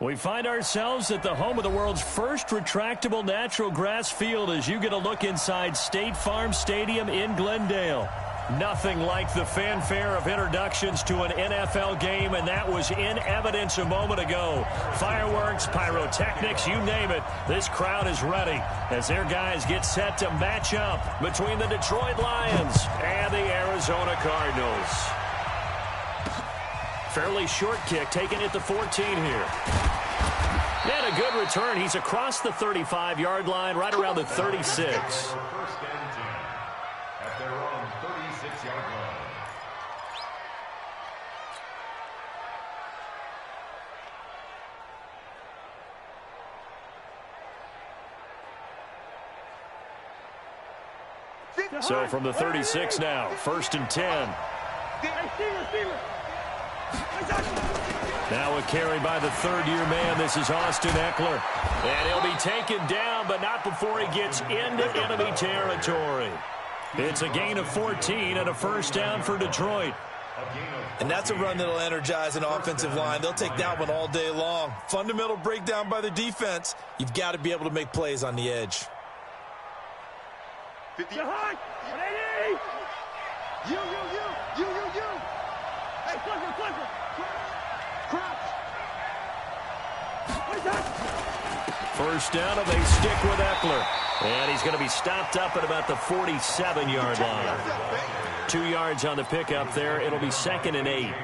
We find ourselves at the home of the world's first retractable natural grass field as you get a look inside State Farm Stadium in Glendale. Nothing like the fanfare of introductions to an NFL game, and that was in evidence a moment ago. Fireworks, pyrotechnics, you name it. This crowd is ready as their guys get set to match up between the Detroit Lions and the Arizona Cardinals. Fairly short kick taken at the 14 here. And a good return. He's across the 35-yard line, right around the 36. At their own 36-yard line. So from the 36 now, 1st and 10. Now a carry by the third-year man. This is Austin Ekeler. And he'll be taken down, but not before he gets into enemy territory. It's a gain of 14 and a first down for Detroit. And that's a run that'll energize an offensive line. They'll take that one all day long. Fundamental breakdown by the defense. You've got to be able to make plays on the edge. 50. You. Hey, Clifford. Crouch. First down, and they stick with Ekeler. And he's going to be stopped up at about the 47-yard line. 2 yards on the pickup there. It'll be 2nd and 8.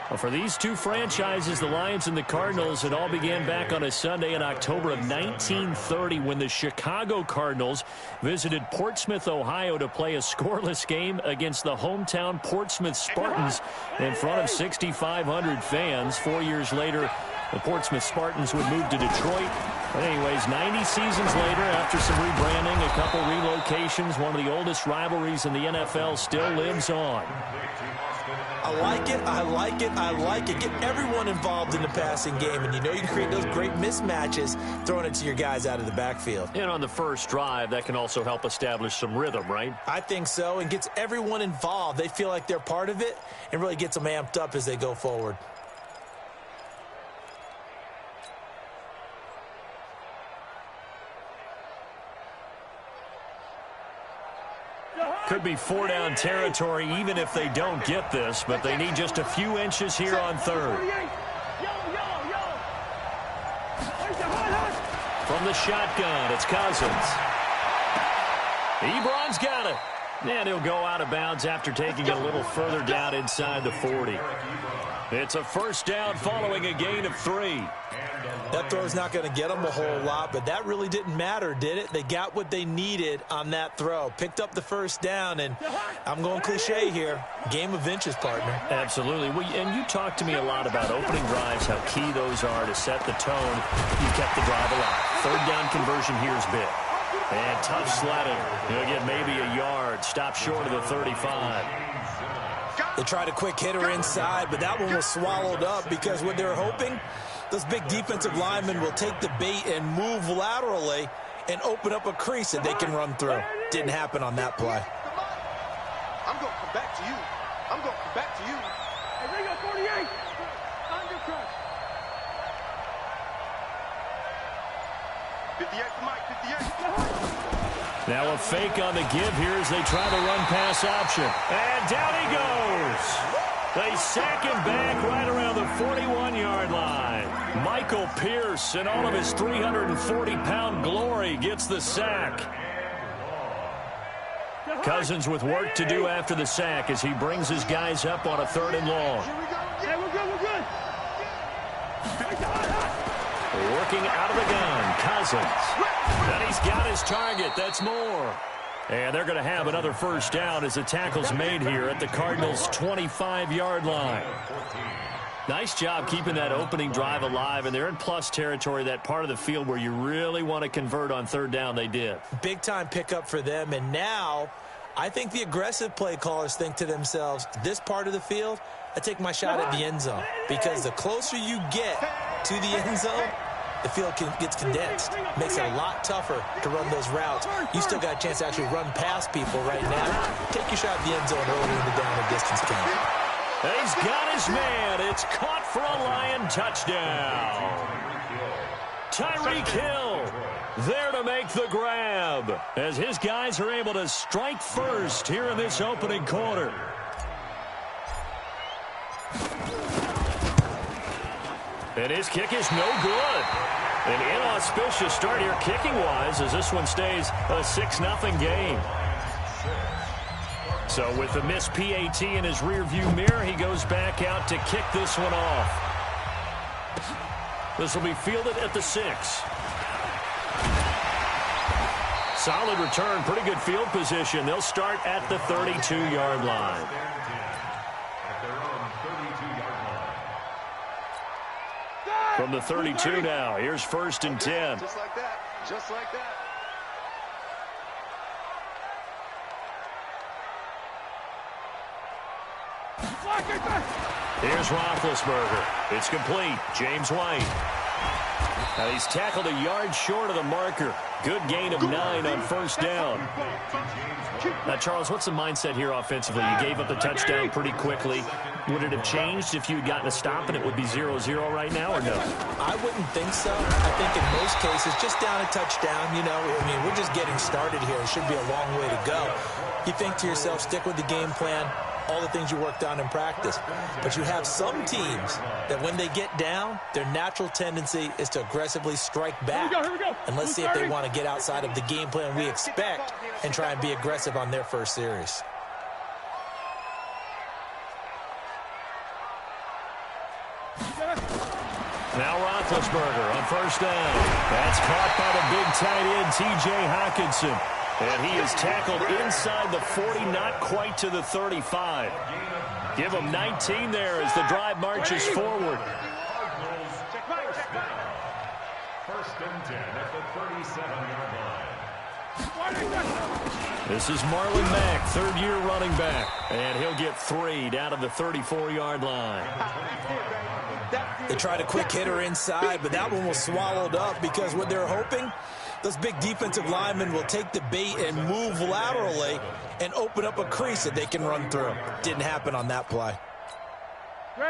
Well, for these two franchises, the Lions and the Cardinals, it all began back on a Sunday in October of 1930 when the Chicago Cardinals visited Portsmouth, Ohio to play a scoreless game against the hometown Portsmouth Spartans in front of 6,500 fans. 4 years later, the Portsmouth Spartans would move to Detroit. But anyways, 90 seasons later, after some rebranding, a couple relocations, one of the oldest rivalries in the NFL still lives on. I like it. Get everyone involved in the passing game, and you know you can create those great mismatches throwing it to your guys out of the backfield. And on the first drive, that can also help establish some rhythm, right? I think so, and gets everyone involved. They feel like they're part of it and really gets them amped up as they go forward. Could be 4-down territory even if they don't get this, but they need just a few inches here on third. From the shotgun, it's Cousins. Ebron's got it. And he'll go out of bounds after taking it a little further down inside the 40. It's a first down following a gain of 3. That throw's not going to get them a whole lot, but that really didn't matter, did it? They got what they needed on that throw. Picked up the first down, and I'm going cliche here. Game of inches, partner. Absolutely. Well, and you talked to me a lot about opening drives, how key those are to set the tone. You kept the drive alive. Third down conversion here is big. And tough sledding. He'll get maybe a yard. Stop short of the 35. They tried a quick hitter inside, but that one was swallowed up because what they were hoping, those big defensive linemen will take the bait and move laterally and open up a crease that they can run through. Didn't happen on that play. I'm going to come back to you. Hey, Ringo, 48. Under crush. 58 to Mike, 58. Now a fake on the give here as they try to run pass option. And down he goes. They sack him back right around the 41-yard line. Michael Pierce, in all of his 340-pound glory, gets the sack. Cousins with work to do after the sack as he brings his guys up on a 3rd and long. Hey, we're good. Working out of the gun, Cousins. And he's got his target. That's more. And they're going to have another first down as the tackle's made here at the Cardinals' 25-yard line. Nice job keeping that opening drive alive, and they're in plus territory, that part of the field where you really want to convert on 3rd down. They did. Big-time pickup for them, and now I think the aggressive play callers think to themselves, this part of the field, I take my shot at the end zone, because the closer you get to the end zone, the field gets condensed. Makes it a lot tougher to run those routes. You still got a chance to actually run past people right now. Take your shot at the end zone early in the down and distance game. He's got his man. It's caught for a Lion touchdown. Tyreek Hill there to make the grab as his guys are able to strike first here in this opening quarter. And his kick is no good. An inauspicious start here kicking-wise as this one stays a 6-0 game. So with the missed PAT in his rearview mirror, he goes back out to kick this one off. This will be fielded at the 6. Solid return, pretty good field position. They'll start at the 32-yard line. From the 32 now, here's 1st and 10. Just like that. Just like that. Here's Roethlisberger. It's complete. James White. Now he's tackled a yard short of the marker. Good gain of 9 on 1st down. Now, Charles, what's the mindset here offensively? You gave up the touchdown pretty quickly. Would it have changed if you had gotten a stop and it would be 0-0 right now, or no? I wouldn't think so. I think in most cases, just down a touchdown, you know, I mean, we're just getting started here. It should be a long way to go. You think to yourself, stick with the game plan, all the things you worked on in practice. But you have some teams that when they get down, their natural tendency is to aggressively strike back. Here we go. And let's see if they want to get outside of the game plan we expect and try and be aggressive on their first series. Now Roethlisberger on 1st down. That's caught by the big tight end, T.J. Hockenson. And he is tackled inside the 40, not quite to the 35. Give him 19 there as the drive marches forward. 1st and 10 at the 37-yard line. This is Marlon Mack, 3rd-year running back. And he'll get 3 down to the 34-yard line. They tried a quick hitter inside, but that one was swallowed up because what they're hoping, those big defensive linemen will take the bait and move laterally and open up a crease that they can run through. Didn't happen on that play.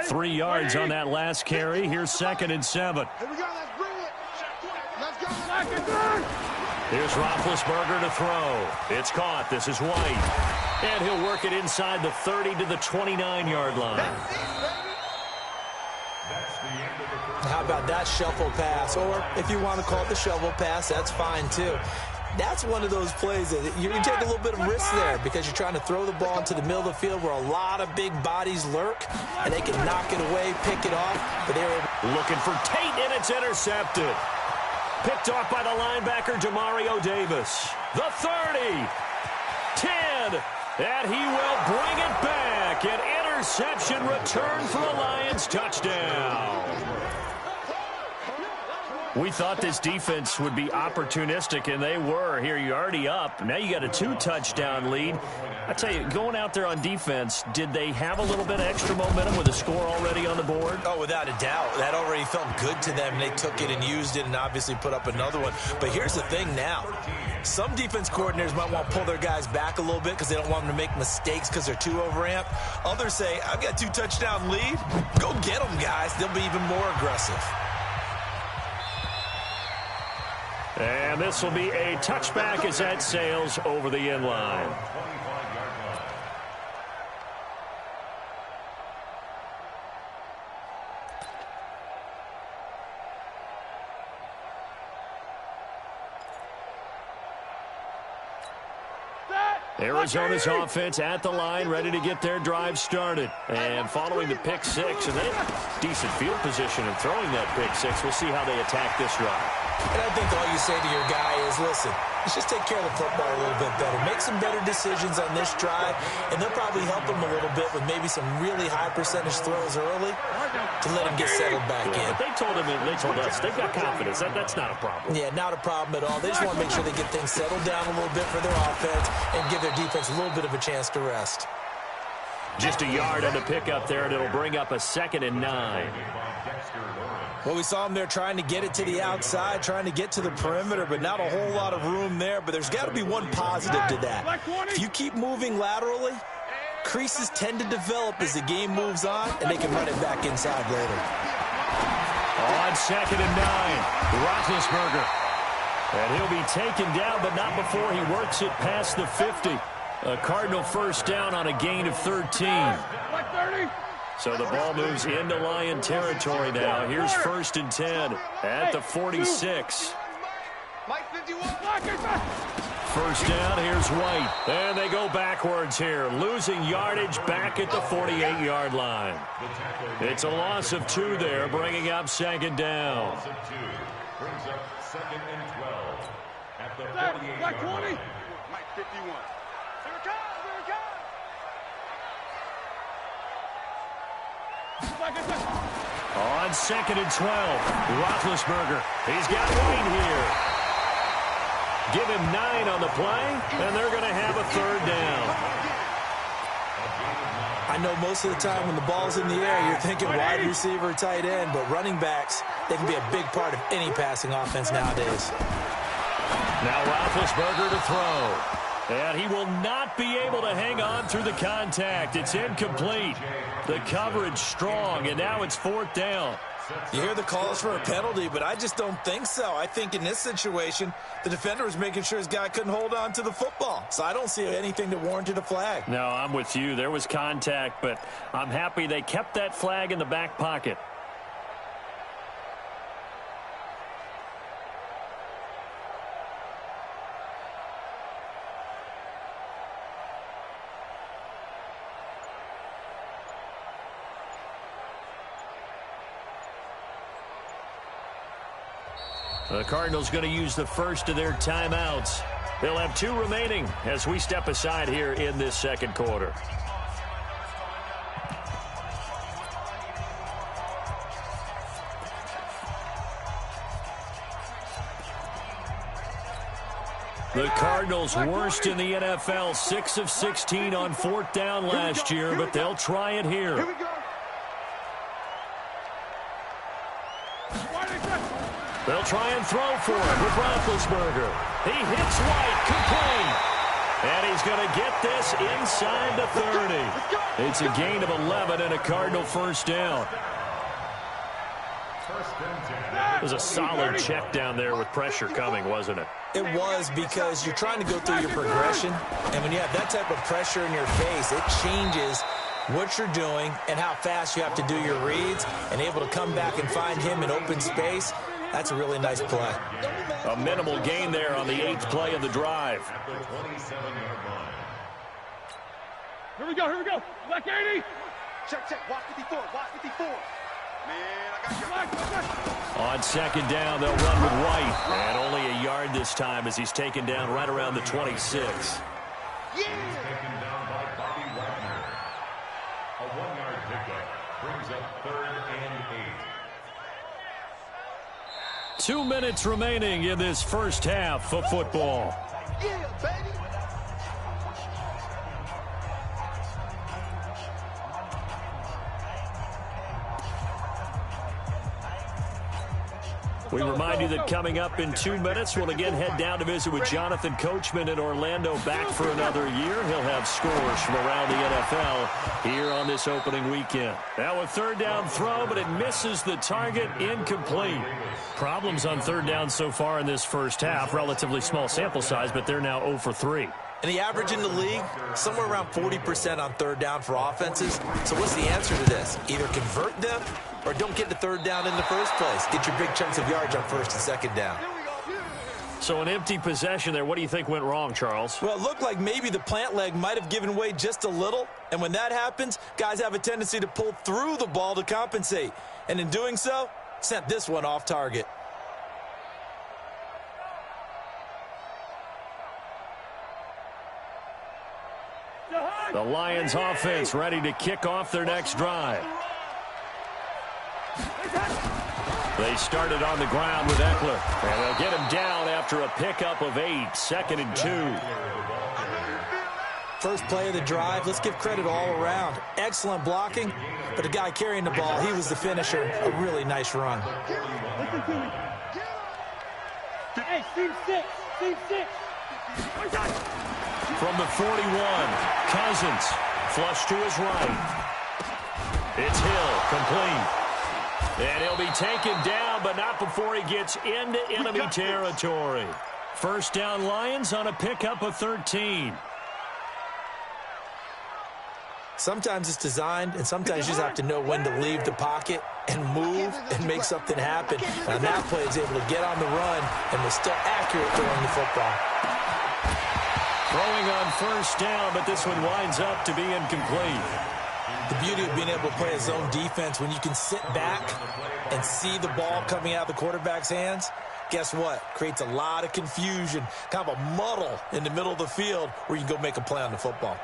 3 yards on that last carry. Here's 2nd and 7. Here we go. Let's bring it. Let's go. Let's go. Here's Roethlisberger to throw. It's caught. This is White. And he'll work it inside the 30 to the 29-yard line. How about that shuffle pass? Or if you want to call it the shovel pass, that's fine too. That's one of those plays that you take a little bit of risk there because you're trying to throw the ball into the middle of the field where a lot of big bodies lurk, and they can knock it away, pick it off. But they were looking for Tate, and it's intercepted. Picked off by the linebacker, Demario Davis. The 30, 10, and he will bring it back. An interception return for a Lions touchdown. We thought this defense would be opportunistic, and they were. Here, you're already up. Now you got a 2-touchdown lead. I tell you, going out there on defense, did they have a little bit of extra momentum with a score already on the board? Oh, without a doubt. That already felt good to them. They took it and used it and obviously put up another one. But here's the thing now. Some defense coordinators might want to pull their guys back a little bit because they don't want them to make mistakes because they're too overamped. Others say, I've got a 2-touchdown lead. Go get them, guys. They'll be even more aggressive. And this will be a touchback as that sails over the end line. Arizona's offense at the line, ready to get their drive started. And following the pick 6, and they have decent field position in throwing that pick 6. We'll see how they attack this drive. And I think all you say to your guy is, listen, let's just take care of the football a little bit better. Make some better decisions on this drive, and they'll probably help him a little bit with maybe some really high percentage throws early to let him get settled back in. They told us they've got confidence. That's not a problem. Yeah, not a problem at all. They just want to make sure they get things settled down a little bit for their offense and give their defense a little bit of a chance to rest. Just a yard on the pickup there, and it'll bring up a 2nd and 9. Well, we saw him there trying to get it to the outside, trying to get to the perimeter, but not a whole lot of room there. But there's got to be one positive to that. If you keep moving laterally, creases tend to develop as the game moves on, and they can run it back inside later. On 2nd and 9, Roethlisberger. And he'll be taken down, but not before he works it past the 50. A Cardinal first down on a gain of 13. So the ball moves into Lion territory now. Here's 1st and 10 at the 46. First down, here's White. And they go backwards here, losing yardage back at the 48-yard line. It's a loss of 2 there, bringing up 2nd down. Brings up 2nd and 12 at the 48-yard line. Mike 51. On 2nd and 12, Roethlisberger. He's got White here. Give him 9 on the play, and they're going to have a 3rd down. I know most of the time when the ball's in the air, you're thinking wide receiver, tight end, but running backs, they can be a big part of any passing offense nowadays. Now Roethlisberger to throw. And he will not be able to hang on through the contact. It's incomplete. The coverage strong, and now it's 4th down. You hear the calls for a penalty, but I just don't think so. I think in this situation, the defender was making sure his guy couldn't hold on to the football. So I don't see anything that warranted a flag. No, I'm with you. There was contact, but I'm happy they kept that flag in the back pocket. The Cardinals going to use the first of their timeouts. They'll have 2 remaining as we step aside here in this 2nd quarter. The Cardinals worst in the NFL, 6 of 16 on 4th down last year, but they'll try it here. Here we go. They'll try and throw for it with Roethlisberger. He hits White, complete. And he's going to get this inside the 30. It's a gain of 11 and a Cardinal first down. It was a solid check down there with pressure coming, wasn't it? It was, because you're trying to go through your progression, and when you have that type of pressure in your face, it changes what you're doing and how fast you have to do your reads, and able to come back and find him in open space. That's a really nice play. A minimal gain there on the 8th play of the drive. Here we go, here we go. Black 80. Check, check. Watch 54, watch 54. Man, I got you. On 2nd down, they'll run with White. And only a yard this time as he's taken down right around the 26. He's taken down by Bobby Wagner. A 1-yard pickup brings up 3rd and 8. 2 minutes remaining in this first half of football. Yeah, baby. We remind you that coming up in 2 minutes, we'll again head down to visit with Jonathan Coachman in Orlando, back for another year. He'll have scores from around the NFL here on this opening weekend. Now a 3rd down throw, but it misses the target, incomplete. Problems on 3rd down so far in this first half. Relatively small sample size, but they're now 0 for 3. And the average in the league, somewhere around 40% on 3rd down for offenses. So what's the answer to this? Either convert them or don't get the 3rd down in the first place. Get your big chunks of yards on 1st and 2nd down. So an empty possession there. What do you think went wrong, Charles? Well, it looked like maybe the plant leg might have given way just a little. And when that happens, guys have a tendency to pull through the ball to compensate. And in doing so, sent this one off target. The Lions offense ready to kick off their next drive. They started on the ground with Eckler. And they'll get him down after a pickup of 8, 2nd and 2. First play of the drive, let's give credit all around. Excellent blocking, but the guy carrying the ball, he was the finisher. A really nice run. Hey, team 6, team 6. From the 41, Cousins. Flush to his right. It's Hill, complete. And he'll be taken down, but not before he gets into enemy territory. First down, Lions on a pickup of 13. Sometimes it's designed, and sometimes you just have to know when to leave the pocket and move and make something happen. And on that play, he's able to get on the run and was still accurate throwing the football. Throwing on first down, but this one winds up to be incomplete. The beauty of being able to play a zone defense, when you can sit back and see the ball coming out of the quarterback's hands, guess what? Creates a lot of confusion, kind of a muddle in the middle of the field where you can go make a play on the football.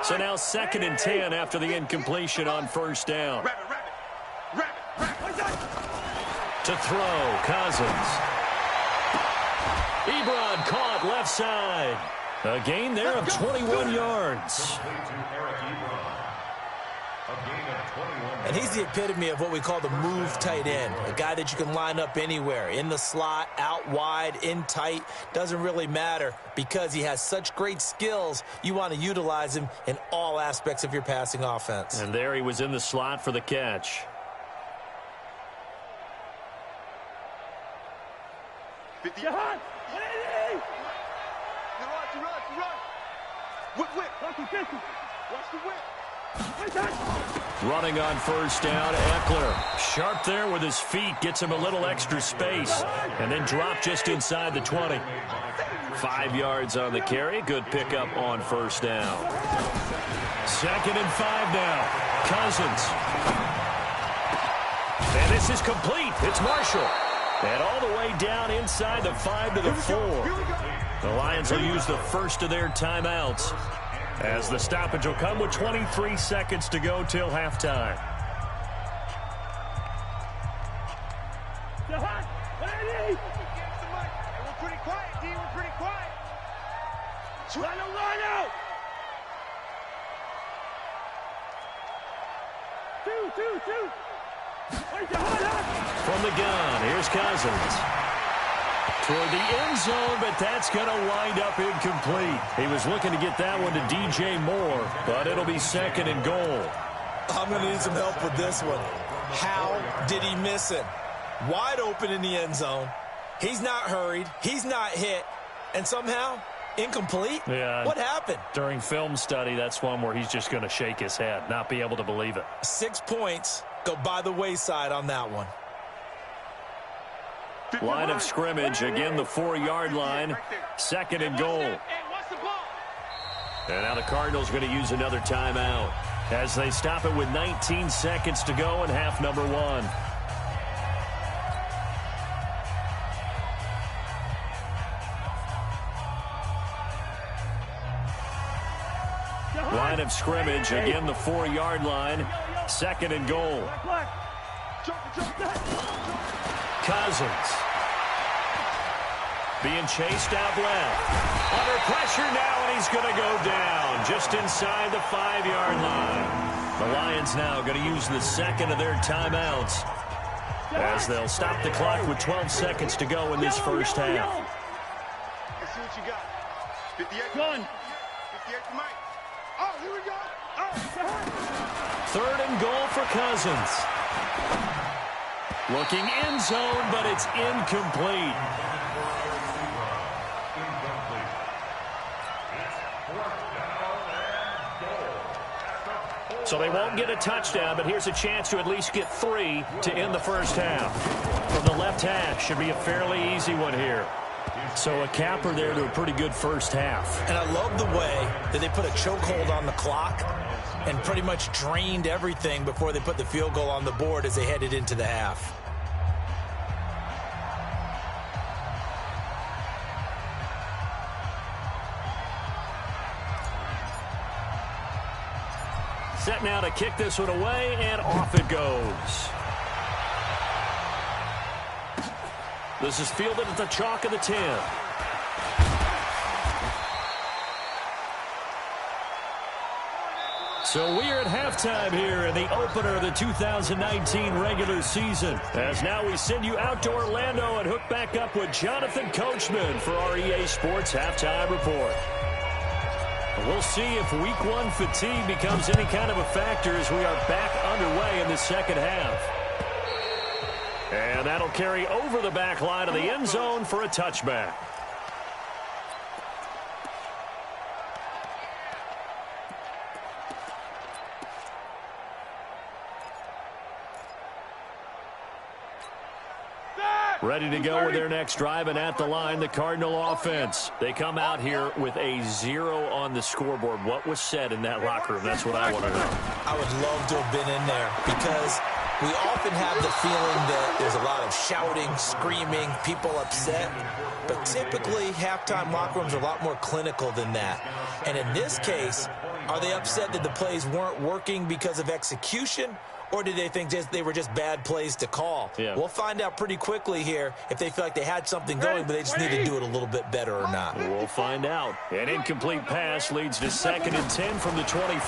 So now 2nd and 10 after the incompletion on first down. To throw, Cousins. Ebron caught left side. A gain there of 21 yards. And he's the epitome of what we call the move tight end, a guy that you can line up anywhere, in the slot, out wide, in tight, doesn't really matter because he has such great skills. You want to utilize him in all aspects of your passing offense. And there he was in the slot for the catch. Watch the whip. Running on first down, Eckler. Sharp there with his feet, gets him a little extra space, and then drop just inside the 20. 5 yards on the carry. Good pickup on first down. 2nd and 5 now. Cousins. And this is complete. It's Marshall. And all the way down inside the 5 to the 4. The Lions will use the first of their timeouts, as the stoppage will come with 23 seconds to go till halftime. We're pretty quiet, D. We're pretty quiet. Line out. 2. From the gun, here's Cousins. Toward the end zone, but that's going to wind up incomplete. He was looking to get that one to DJ Moore, but it'll be 2nd and goal. I'm going to need some help with this one. How did he miss it? Wide open in the end zone. He's not hurried. He's not hit. And somehow, incomplete? Yeah. What happened? During film study, that's one where he's just going to shake his head, not be able to believe it. 6 points go by the wayside on that one. Line of scrimmage, again the 4-yard line, 2nd and goal. And now the Cardinals going to use another timeout as they stop it with 19 seconds to go in half number 1. Line of scrimmage, again the 4-yard line, 2nd and goal. Cousins being chased out left. Under pressure now, and he's going to go down just inside the 5-yard line. The Lions now going to use the 2nd of their timeouts as they'll stop the clock with 12 seconds to go in this first half. Let's see what you got. 58. Gun. 58 to Mike. Oh, here we go. Oh. 3rd and goal for Cousins. Looking end zone, but it's incomplete. So they won't get a touchdown, but here's a chance to at least get 3 to end the first half. From the left hash, should be a fairly easy one here. So a capper there to a pretty good first half. And I love the way that they put a chokehold on the clock and pretty much drained everything before they put the field goal on the board as they headed into the half. Set now to kick this one away, and off it goes. This is fielded at the chalk of the 10. So we are at halftime here in the opener of the 2019 regular season. As now we send you out to Orlando and hook back up with Jonathan Coachman for our EA Sports Halftime Report. We'll see if week one fatigue becomes any kind of a factor as we are back underway in the second half. And that'll carry over the back line of the end zone for a touchback. Ready to go with their next drive, and at the line, the Cardinal offense. They come out here with a 0 on the scoreboard. What was said in that locker room? That's what I want to know. I would love to have been in there because we often have the feeling that there's a lot of shouting, screaming, people upset. But typically, halftime locker rooms are a lot more clinical than that. And in this case, are they upset that the plays weren't working because of execution? Or did they think they were just bad plays to call? Yeah. We'll find out pretty quickly here if they feel like they had something going, but they just need to do it a little bit better or not. We'll find out. An incomplete pass leads to 2nd and 10 from the 25.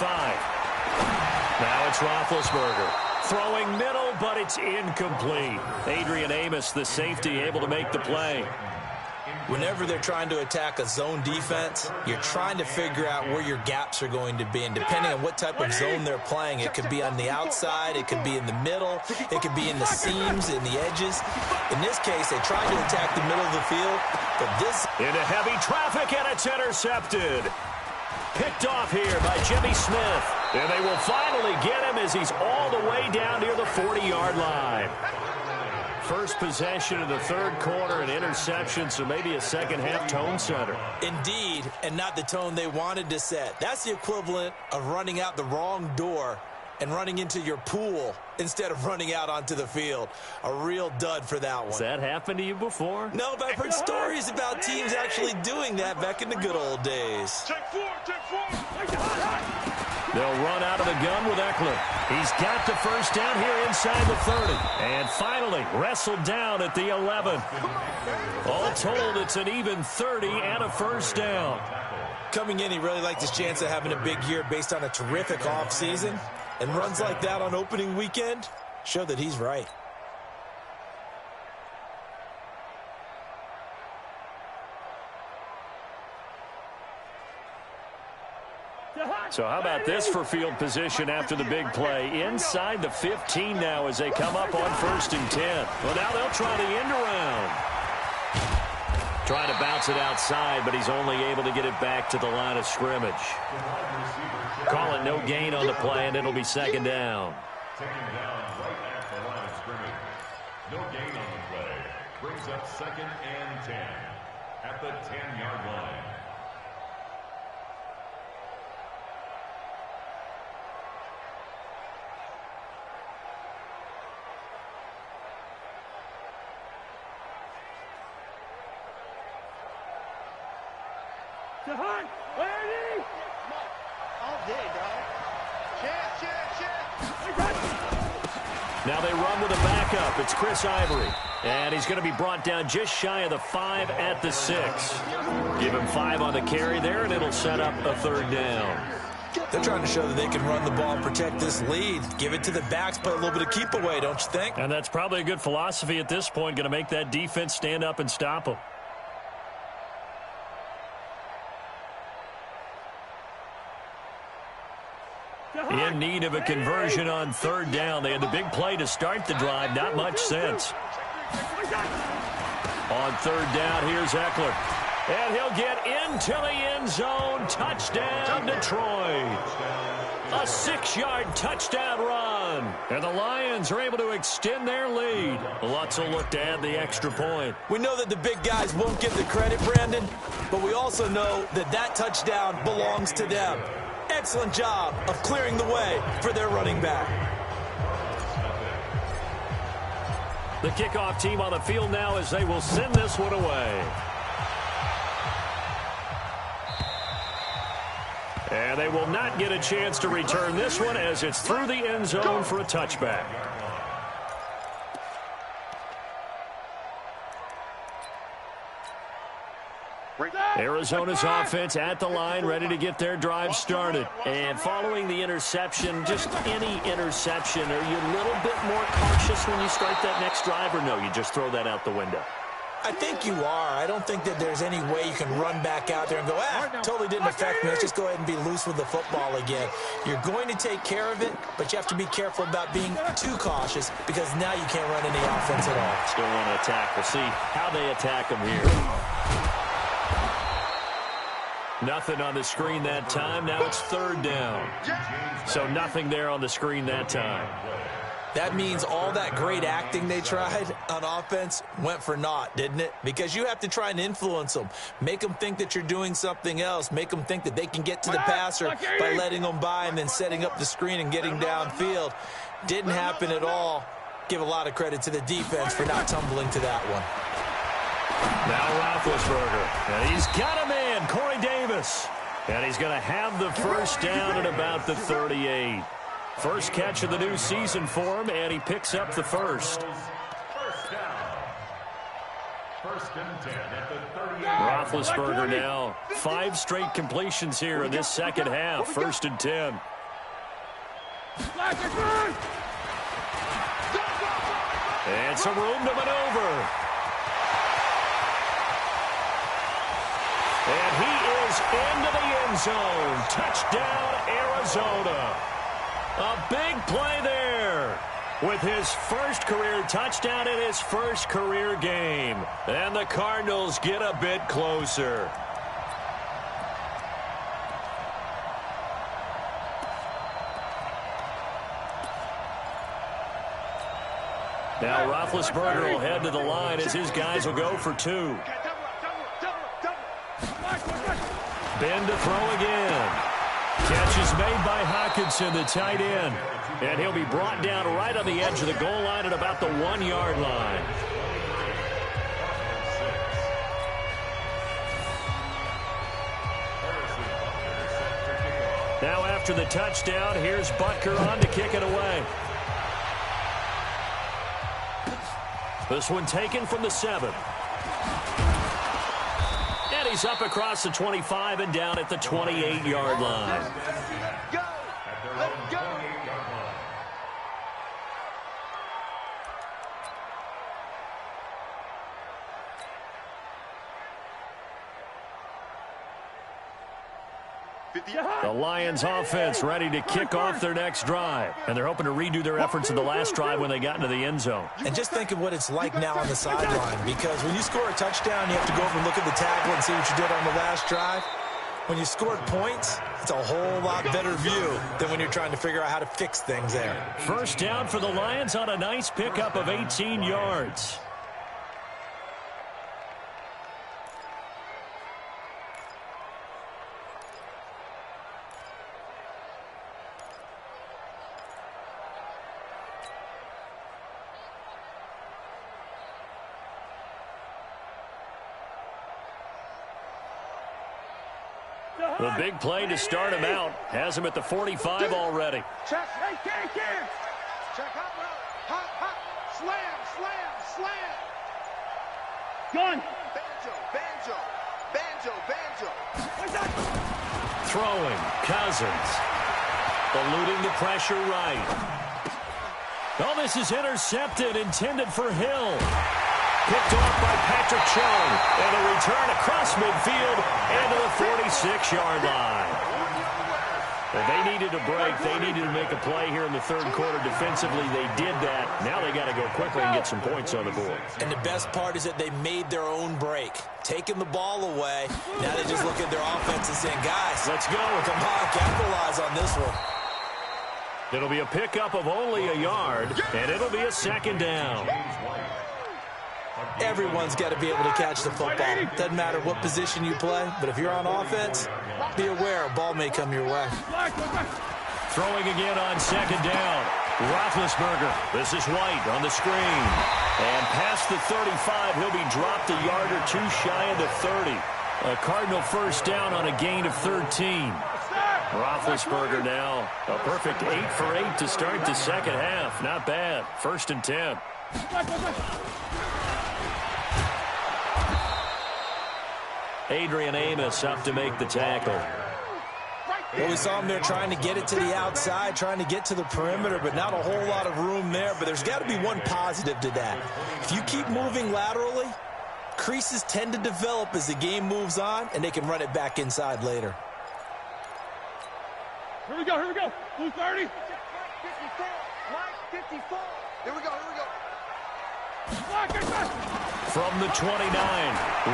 Now it's Roethlisberger. Throwing middle, but it's incomplete. Adrian Amos, the safety, able to make the play. Whenever they're trying to attack a zone defense, you're trying to figure out where your gaps are going to be. And depending on what type of zone they're playing, it could be on the outside, it could be in the middle, it could be in the seams, in the edges. In this case, they tried to attack the middle of the field, but this... Into heavy traffic, and it's intercepted. Picked off here by Jimmy Smith. And they will finally get him as he's all the way down near the 40-yard line. First possession of the third quarter, an interception, so maybe a second-half tone setter. Indeed, and not the tone they wanted to set. That's the equivalent of running out the wrong door and running into your pool instead of running out onto the field. A real dud for that one. Has that happened to you before? No, but I've heard stories about teams actually doing that back in the good old days. Check four. They'll run out of the gun with Eckler. He's got the first down here inside the 30. And finally, wrestled down at the 11. All told, it's an even 30 and a first down. Coming in, he really liked his chance of having a big year based on a terrific offseason. And runs like that on opening weekend show that he's right. So how about this for field position after the big play? Inside the 15 now as they come up on 1st and 10. Well, now they'll try the end around. Trying to bounce it outside, but he's only able to get it back to the line of scrimmage. Call it no gain on the play, and it'll be 2nd down. Taken down right at the line of scrimmage. No gain on the play. Brings up 2nd and 10 at the 10-yard line. Now they run with a backup. It's Chris Ivory. And he's going to be brought down just shy of the 5 at the 6. Give him 5 on the carry there, and it'll set up a 3rd down. They're trying to show that they can run the ball and protect this lead. Give it to the backs, play a little bit of keep away, don't you think? And that's probably a good philosophy at this point, going to make that defense stand up and stop them. In need of a conversion on 3rd down. They had the big play to start the drive. Not much sense. On 3rd down, here's Eckler. And he'll get into the end zone. Touchdown, Detroit. A 6-yard touchdown run. And the Lions are able to extend their lead. Lutz will look to add the extra point. We know that the big guys won't get the credit, Brandon, but we also know that that touchdown belongs to them. Excellent job of clearing the way for their running back. The kickoff team on the field now as they will send this one away. And they will not get a chance to return this one as it's through the end zone for a touchback. Arizona's offense at the line, ready to get their drive started. And following the interception, just any interception, are you a little bit more cautious when you start that next drive, or no, you just throw that out the window? I think you are. I don't think that there's any way you can run back out there and go, totally didn't affect me. Let's just go ahead and be loose with the football again. You're going to take care of it, but you have to be careful about being too cautious because now you can't run any offense at all. Still want to attack. We'll see how they attack him here. Nothing on the screen that time. Now it's third down. So nothing there on the screen that time. That means all that great acting they tried on offense went for naught, didn't it? Because you have to try and influence them. Make them think that you're doing something else. Make them think that they can get to the passer by letting them by and then setting up the screen and getting downfield. Didn't happen at all. Give a lot of credit to the defense for not tumbling to that one. Now Roethlisberger. And he's got a man, Corey Davis. And he's going to have the first down at about the 38. First catch of the new season for him, and he picks up the first. First down. First and 10 at the 38. Roethlisberger now 5 straight completions here in this second half. First and 10. And some room to maneuver. And he is into the end zone. Touchdown, Arizona. A big play there with his first career touchdown in his first career game. And the Cardinals get a bit closer. Now Roethlisberger will head to the line as his guys will go for 2. Ben to throw again. Catch is made by Hockenson, the tight end. And he'll be brought down right on the edge of the goal line at about the 1-yard line. Now after the touchdown, here's Butker on to kick it away. This one taken from the 7. And he's up across the 25 and down at the 28-yard line. Go! Let's go! The Lions offense ready to kick off their next drive. And they're hoping to redo their efforts in the last drive when they got into the end zone. And just think of what it's like now on the sideline, because when you score a touchdown, you have to go over and look at the tackle and see what you did on the last drive. When you scored points, it's a whole lot better view than when you're trying to figure out how to fix things there. First down for the Lions on a nice pickup of 18 yards. The big play to start him out has him at the 45 already. Check, hey, Ken. Check, hot, slam. Gun. Banjo. What's that? Throwing, Cousins. Eluding the pressure right. Oh, this is intercepted, intended for Hill. Picked off by Patrick Chung. And a return across midfield and to the 46-yard line. Well, they needed a break. They needed to make a play here in the third quarter defensively. They did that. Now they got to go quickly and get some points on the board. And the best part is that they made their own break. Taking the ball away. Now they just look at their offense and saying, guys, let's go. Come on, capitalize on this one. It'll be a pickup of only a yard, and it'll be a second down. Everyone's got to be able to catch the football. Doesn't matter what position you play, but if you're on offense, be aware a ball may come your way. Throwing again on second down. Roethlisberger. This is White on the screen. And past the 35, he'll be dropped a yard or two shy of the 30. A Cardinal first down on a gain of 13. Roethlisberger now a perfect 8 for 8 to start the second half. Not bad. First and 10. Adrian Amos up to make the tackle. Well, we saw him there trying to get it to the outside, trying to get to the perimeter, but not a whole lot of room there. But there's got to be one positive to that. If you keep moving laterally, creases tend to develop as the game moves on, and they can run it back inside later. Here we go, here we go. Blue 30. Mike 54. Mike 54. Here we go, here we go. From the 29,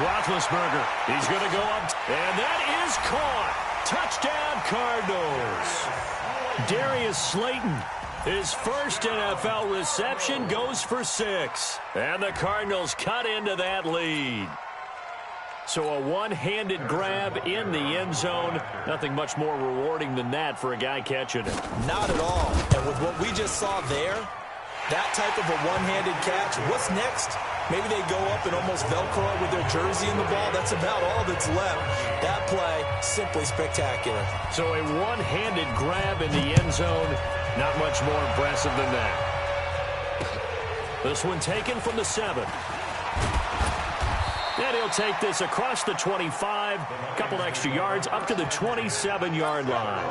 Roethlisberger. He's going to go up, and that is caught. Touchdown, Cardinals. Darius Slayton, his first NFL reception, goes for 6. And the Cardinals cut into that lead. So a one-handed grab in the end zone. Nothing much more rewarding than that for a guy catching it. Not at all. And with what we just saw there, that type of a one-handed catch, what's next? Maybe they go up and almost Velcro with their jersey in the ball. That's about all that's left. That play, simply spectacular. So a one-handed grab in the end zone, not much more impressive than that. This one taken from the 7. And he'll take this across the 25, a couple extra yards up to the 27-yard line.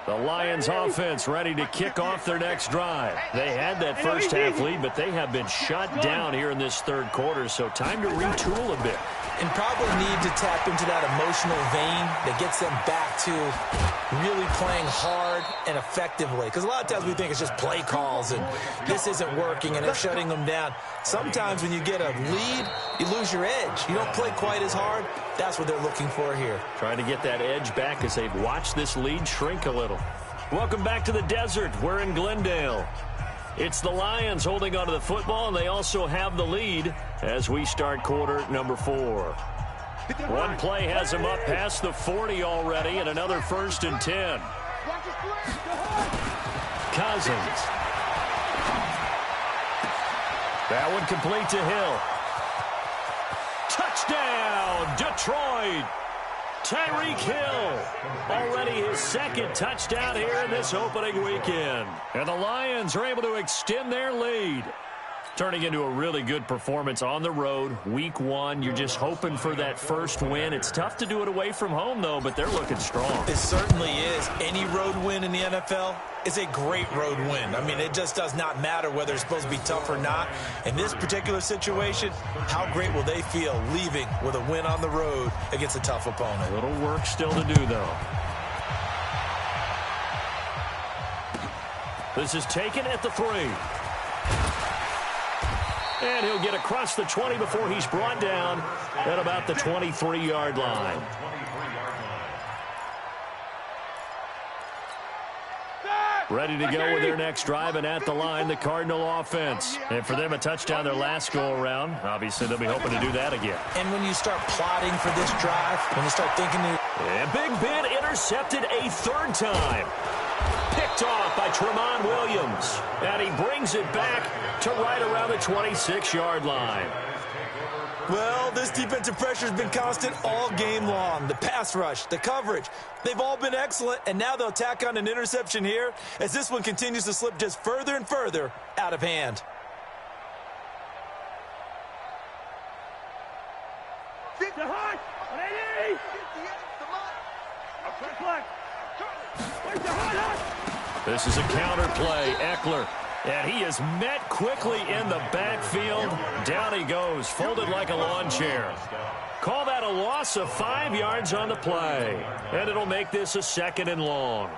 The Lions offense ready to kick off their next drive. They had that first half lead, but they have been shut down here in this third quarter, so time to retool a bit. And probably need to tap into that emotional vein that gets them back to really playing hard and effectively. Because a lot of times we think it's just play calls and this isn't working and it's shutting them down. Sometimes when you get a lead, you lose your edge. You don't play quite as hard. That's what they're looking for here. Trying to get that edge back as they've watched this lead shrink a little. Welcome back to the desert. We're in Glendale. It's the Lions holding onto the football, and they also have the lead as we start quarter number 4. One play has them up past the 40 already, and another 1st and 10. Cousins. That one complete to Hill. Touchdown, Detroit. Tyreek Hill, already his 2nd touchdown here in this opening weekend. And the Lions are able to extend their lead. Turning into a really good performance on the road. Week 1, you're just hoping for that first win. It's tough to do it away from home, though, but they're looking strong. It certainly is. Any road win in the NFL is a great road win. I mean, it just does not matter whether it's supposed to be tough or not. In this particular situation, how great will they feel leaving with a win on the road against a tough opponent? A little work still to do, though. This is taken at the 3. And he'll get across the 20 before he's brought down at about the 23-yard line. Ready to go with their next drive, and at the line, the Cardinal offense. And for them, a touchdown their last go-around. Obviously, they'll be hoping to do that again. And when you start plotting for this drive, when you start thinking... And Big Ben intercepted a 3rd time. Picked off by Tramon Williams. And he brings it back to right around the 26-yard line. Well, this defensive pressure has been constant all game long. The pass rush, the coverage, they've all been excellent, and now they'll tack on an interception here as this one continues to slip just further and further out of hand. This is a counter play. Eckler. And he is met quickly in the backfield. Down he goes, folded like a lawn chair. Call that a loss of 5 yards on the play. And it'll make this a 2nd and long.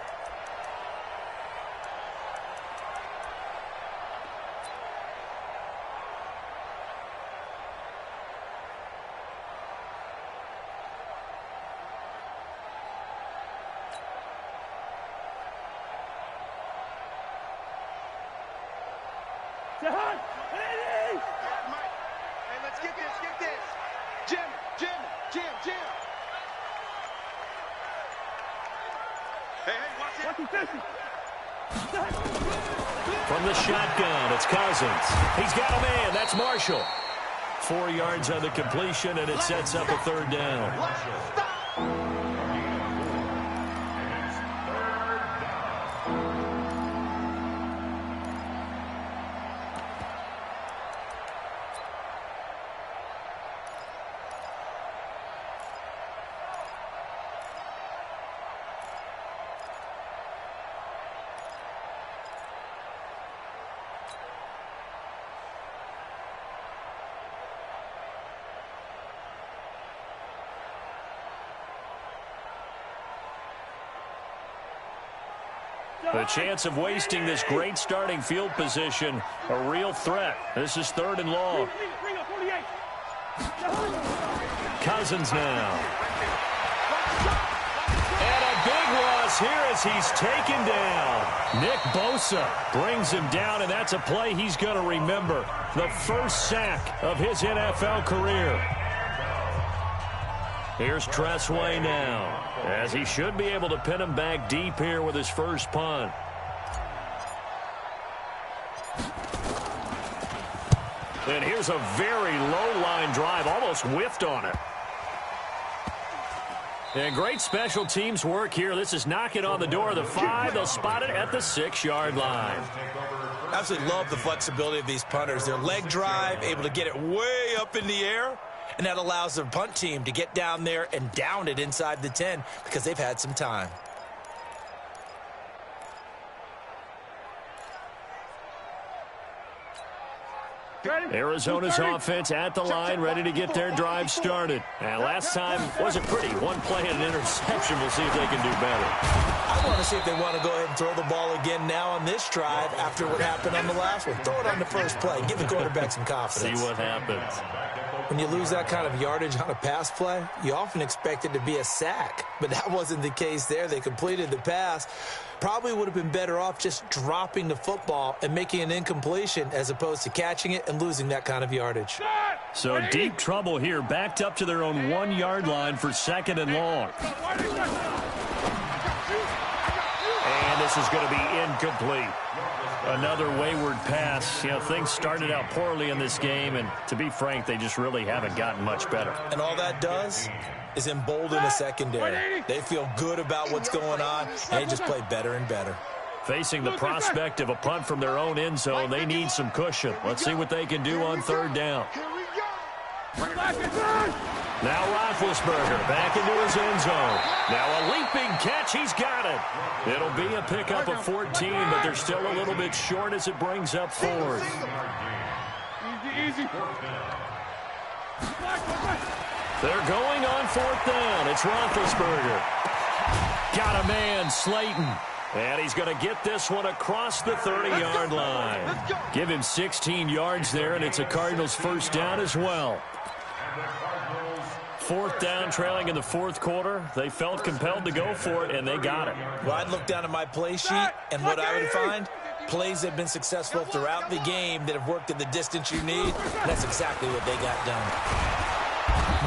From the shotgun, it's Cousins. He's got a man. That's Marshall. 4 yards on the completion, and it sets up a 3rd down. The chance of wasting this great starting field position, a real threat. This is 3rd and long. Cousins now. And a big loss here as he's taken down. Nick Bosa brings him down, and that's a play he's going to remember. The first sack of his NFL career. Here's Tressway now, as he should be able to pin him back deep here with his first punt. And here's a very low-line drive, almost whiffed on it. And great special teams work here. This is knocking on the door of the 5. They'll spot it at the 6-yard line. Absolutely love the flexibility of these punters. Their leg drive, able to get it way up in the air, and that allows the punt team to get down there and down it inside the 10 because they've had some time. Arizona's offense at the line, ready to get their drive started. And last time wasn't pretty. One play and an interception. We'll see if they can do better. I want to see if they want to go ahead and throw the ball again now on this drive after what happened on the last one. Throw it on the first play. Give the quarterback some confidence. See what happens. When you lose that kind of yardage on a pass play, you often expect it to be a sack. But that wasn't the case there. They completed the pass. Probably would have been better off just dropping the football and making an incompletion as opposed to catching it and losing that kind of yardage. So deep trouble here, backed up to their own 1-yard line for 2nd and long. And this is going to be incomplete. Another wayward pass. You know, things started out poorly in this game, and to be frank, they just really haven't gotten much better. And all that does is embolden the secondary. They feel good about what's going on, and they just play better and better. Facing the prospect of a punt from their own end zone, they need some cushion. Let's see what they can do on 3rd down. Now Roethlisberger back into his end zone. Now a leaping catch. He's got it. It'll be a pickup of 14, but they're still a little bit short as it brings up 4th. Easy. They're going on 4th down. It's Roethlisberger. Got a man, Slayton. And he's going to get this one across the 30-yard line. Give him 16 yards there, and it's a Cardinals first down as well. 4th down, trailing in the 4th quarter. They felt compelled to go for it, and they got it. Well, I'd look down at my play sheet, and what I would find, plays that have been successful throughout the game that have worked at the distance you need. That's exactly what they got done.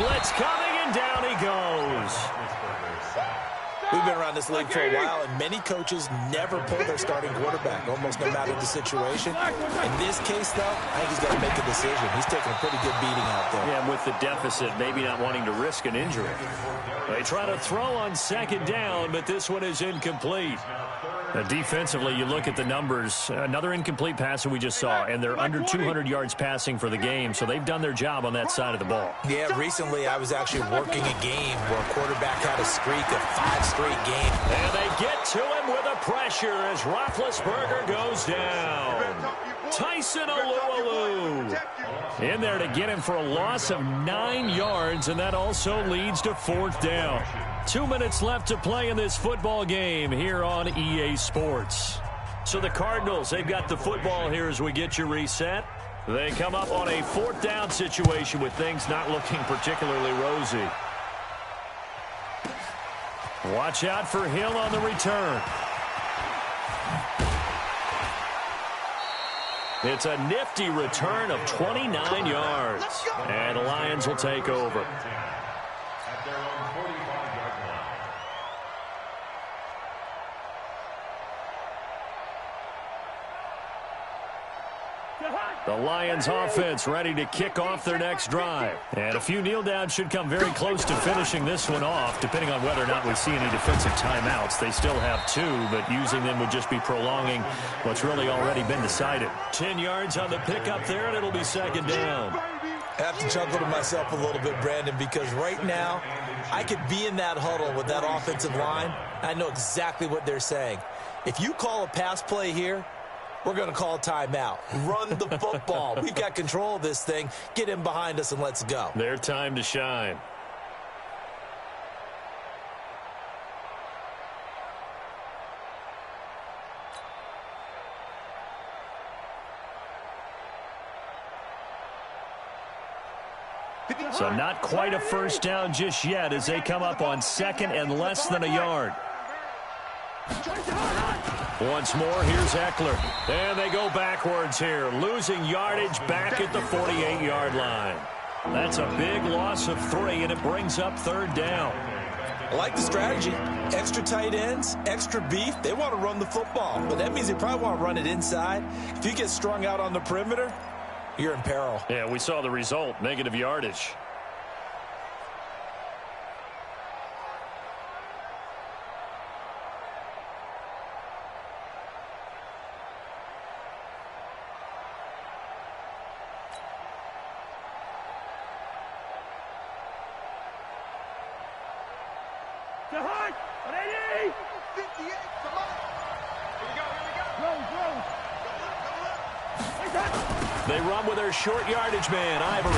Blitz coming, and down he goes. We've been around this league for a while, and many coaches never pull their starting quarterback, almost no matter the situation. In this case, though, I think he's got to make a decision. He's taking a pretty good beating out there. Yeah, and with the deficit, maybe not wanting to risk an injury. They try to throw on 2nd down, but this one is incomplete. Defensively, you look at the numbers. Another incomplete pass that we just saw, and they're under 200 yards passing for the game, so they've done their job on that side of the ball. Yeah, recently I was actually working a game where a quarterback had a streak of 5 straight games. And they get to him with a pressure as Roethlisberger goes down. Tyson Alualu in there to get him for a loss of 9 yards, and that also leads to 4th down. 2 minutes left to play in this football game here on EA Sports. So the Cardinals, they've got the football here as we get you reset. They come up on a 4th down situation with things not looking particularly rosy. Watch out for Hill on the return. It's a nifty return of 29 yards. And the Lions will take over. The Lions offense ready to kick off their next drive. And a few kneel downs should come very close to finishing this one off, depending on whether or not we see any defensive timeouts. They still have 2, but using them would just be prolonging what's really already been decided. 10 yards on the pickup there, and it'll be 2nd down. I have to chuckle to myself a little bit, Brandon, because right now I could be in that huddle with that offensive line. I know exactly what they're saying. If you call a pass play here, we're going to call timeout. Run the football. We've got control of this thing. Get in behind us and let's go. Their time to shine. So not quite a first down just yet as they come up on second and less than a yard. Once more, here's Eckler. And they go backwards here, losing yardage back at the 48-yard line. That's a big loss of 3, and it brings up third down. I like the strategy. Extra tight ends, extra beef. They want to run the football, but that means they probably want to run it inside. If you get strung out on the perimeter, you're in peril. Yeah, we saw the result, negative yardage. They run with their short yardage man, Ivory.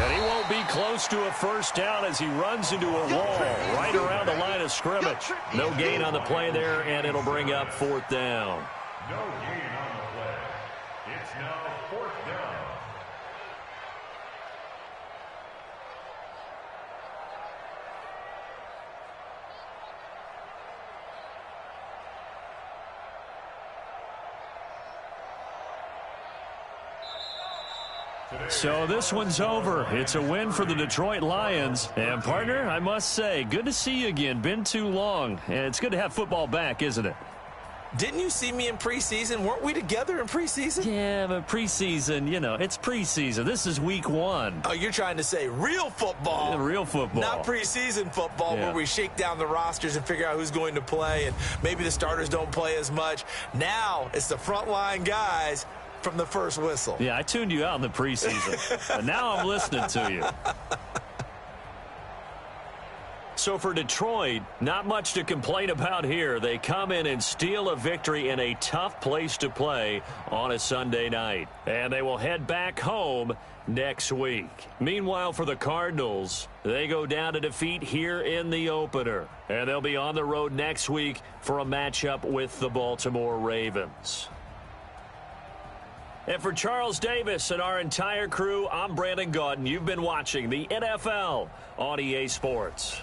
And he won't be close to a first down as he runs into a wall right around the line of scrimmage. No gain on the play there, and it'll bring up fourth down. No gain on the play. It's now fourth down. So this one's over. It's a win for the Detroit Lions. And, partner, I must say, good to see you again. Been too long. And it's good to have football back, isn't it? Didn't you see me in preseason? Weren't we together in preseason? Yeah, but preseason, you know, it's preseason. This is week 1. Oh, you're trying to say real football. Yeah, real football. Not preseason football where we shake down the rosters and figure out who's going to play, and maybe the starters don't play as much. Now it's the frontline guys from the first whistle. Yeah, I tuned you out in the preseason. But now I'm listening to you. So for Detroit, not much to complain about here. They come in and steal a victory in a tough place to play on a Sunday night. And they will head back home next week. Meanwhile, for the Cardinals, they go down to defeat here in the opener. And they'll be on the road next week for a matchup with the Baltimore Ravens. And for Charles Davis and our entire crew, I'm Brandon Gaudin. You've been watching the NFL on EA Sports.